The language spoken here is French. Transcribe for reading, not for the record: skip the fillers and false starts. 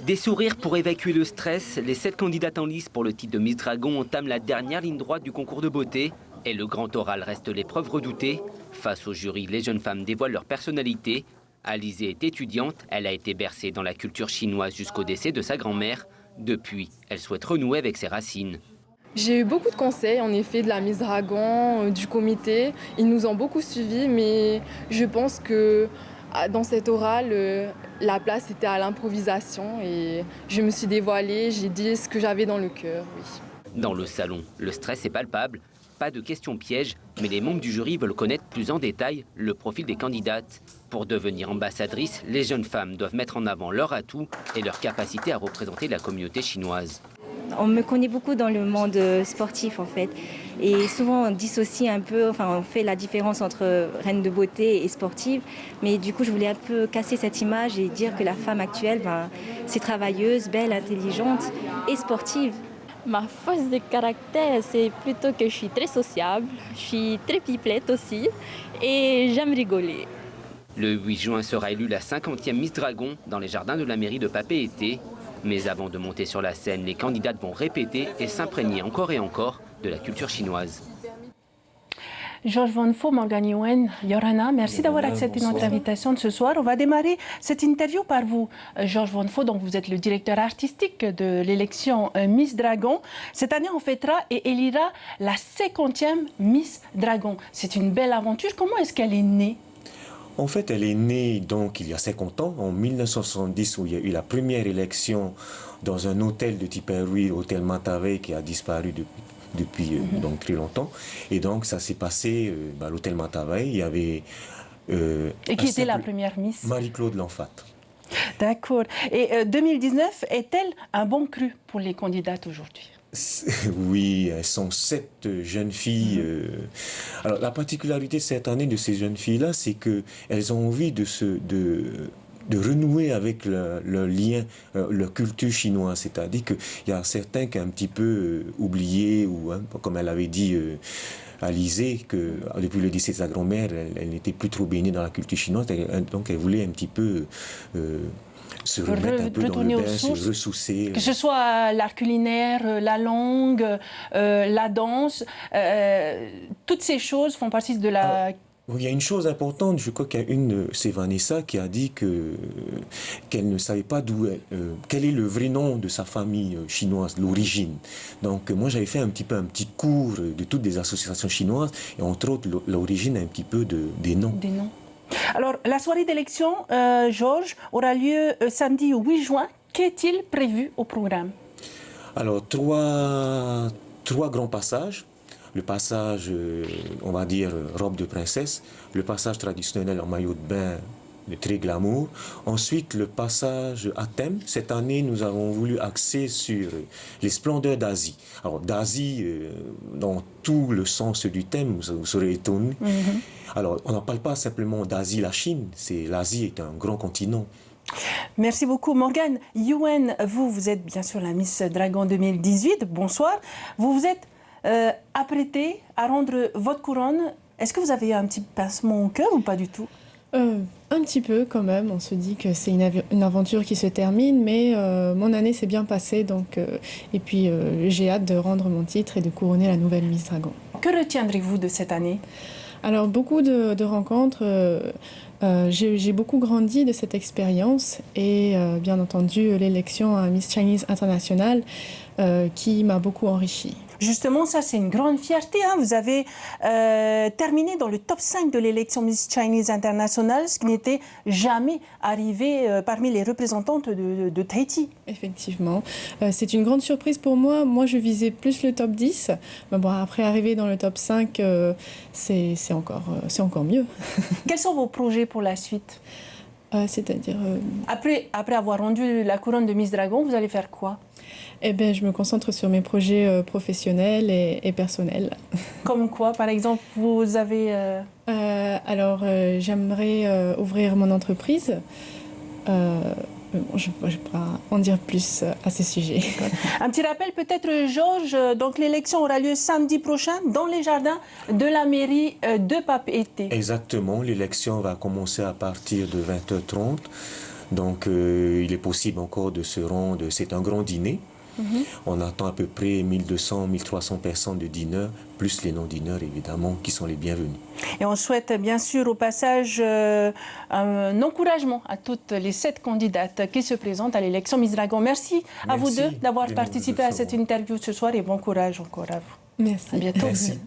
Des sourires pour évacuer le stress, les 7 candidates en lice pour le titre de Miss Dragon entament la dernière ligne droite du concours de beauté. Et le grand oral reste l'épreuve redoutée. Face au jury, les jeunes femmes dévoilent leur personnalité. Alizée est étudiante, elle a été bercée dans la culture chinoise jusqu'au décès de sa grand-mère. Depuis, elle souhaite renouer avec ses racines. J'ai eu beaucoup de conseils, en effet, de la Miss Dragon, du comité. Ils nous ont beaucoup suivis, mais je pense que dans cet oral, la place était à l'improvisation et je me suis dévoilée, j'ai dit ce que j'avais dans le cœur, oui. Dans le salon, le stress est palpable. Pas de questions pièges, mais les membres du jury veulent connaître plus en détail le profil des candidates. Pour devenir ambassadrices, les jeunes femmes doivent mettre en avant leurs atouts et leur capacité à représenter la communauté chinoise. On me connaît beaucoup dans le monde sportif en fait. Et souvent on dissocie un peu, enfin on fait la différence entre reine de beauté et sportive. Mais du coup je voulais un peu casser cette image et dire que la femme actuelle, c'est travailleuse, belle, intelligente et sportive. Ma force de caractère, c'est plutôt que je suis très sociable, je suis très pipelette aussi et j'aime rigoler. Le 8 juin sera élue la 50e Miss Dragon dans les jardins de la mairie de Papeete. Mais avant de monter sur la scène, les candidates vont répéter et s'imprégner encore et encore de la culture chinoise. Georges Van Faux, Morgane Yuen, Yorana, merci d'avoir accepté notre invitation de ce soir. On va démarrer cette interview par vous, Georges Van Faux, donc vous êtes le directeur artistique de l'élection Miss Dragon. Cette année, on fêtera et élira la 50e Miss Dragon. C'est une belle aventure. Comment est-ce qu'elle est née ? En fait, elle est née donc il y a 50 ans, en 1970, où il y a eu la première élection dans un hôtel de Tipperary, l'hôtel Matavai, qui a disparu depuis donc très longtemps. Et donc ça s'est passé à l'hôtel Matavai. Il y avait et qui était la première Miss? Marie-Claude Lanfat. D'accord. Et 2019 est-elle un bon cru pour les candidates aujourd'hui? Oui, elles sont 7 jeunes filles. Alors, la particularité cette année de ces jeunes filles-là, c'est qu'elles ont envie de renouer avec leur lien, leur culture chinoise. C'est-à-dire qu'il y a certains qui ont un petit peu oublié, ou comme elle avait dit Alizée, que depuis le décès de sa grand-mère, elle n'était plus trop baignée dans la culture chinoise. Donc, elle voulait un petit peu se remettre un peu dans le bain, se ressoucer. Que ce soit l'art culinaire, la langue, la danse, toutes ces choses font partie de la... Il y a une chose importante, je crois qu'il y a c'est Vanessa qui a dit qu'elle ne savait pas quel est le vrai nom de sa famille chinoise, l'origine. Donc moi j'avais fait un petit cours de toutes les associations chinoises, et entre autres l'origine un petit peu des noms. Des noms. Alors, la soirée d'élection, Georges, aura lieu samedi 8 juin. Qu'est-il prévu au programme? Alors, trois grands passages. Le passage, on va dire, robe de princesse. Le passage traditionnel en maillot de bain, très glamour. Ensuite, le passage à thème. Cette année, nous avons voulu axer sur les splendeurs d'Asie. Alors, d'Asie, dans tout le sens du thème, vous serez étonnés. Alors, on n'en parle pas simplement d'Asie, la Chine. L'Asie est un grand continent. Merci beaucoup, Morgane Yuen. Vous êtes bien sûr la Miss Dragon 2018. Bonsoir. Vous vous êtes apprêtée à rendre votre couronne. Est-ce que vous avez un petit pincement au cœur ou pas du tout? Un petit peu quand même, on se dit que c'est une aventure qui se termine, mais mon année s'est bien passée, donc, et puis j'ai hâte de rendre mon titre et de couronner la nouvelle Miss Dragon. Que retiendrez-vous de cette année? Alors beaucoup de rencontres, j'ai beaucoup grandi de cette expérience et bien entendu l'élection à Miss Chinese International qui m'a beaucoup enrichie. Justement, ça, c'est une grande fierté. Vous avez terminé dans le top 5 de l'élection Miss Chinese International, ce qui n'était jamais arrivé parmi les représentantes de Tahiti. Effectivement. C'est une grande surprise pour moi. Moi, je visais plus le top 10. Mais bon, après, arriver dans le top 5, c'est encore mieux. Quels sont vos projets pour la suite? C'est-à-dire... Après avoir rendu la couronne de Miss Dragon, vous allez faire quoi? Eh bien, je me concentre sur mes projets professionnels et personnels. Comme quoi, par exemple, vous avez... Alors, j'aimerais ouvrir mon entreprise. Bon, je ne vais pas en dire plus à ce sujet. Un petit rappel peut-être, Georges, donc l'élection aura lieu samedi prochain dans les jardins de la mairie de Papeete. Exactement, l'élection va commencer à partir de 20h30. Donc, il est possible encore de se rendre. C'est un grand dîner. On attend à peu près 1200, 1300 personnes de dîneurs, plus les non-dîneurs évidemment, qui sont les bienvenus. Et on souhaite bien sûr au passage un encouragement à toutes les 7 candidates qui se présentent à l'élection Miss Dragon. Merci à vous deux d'avoir participé à cette interview ce soir et bon courage encore à vous. Merci. À bientôt. Merci.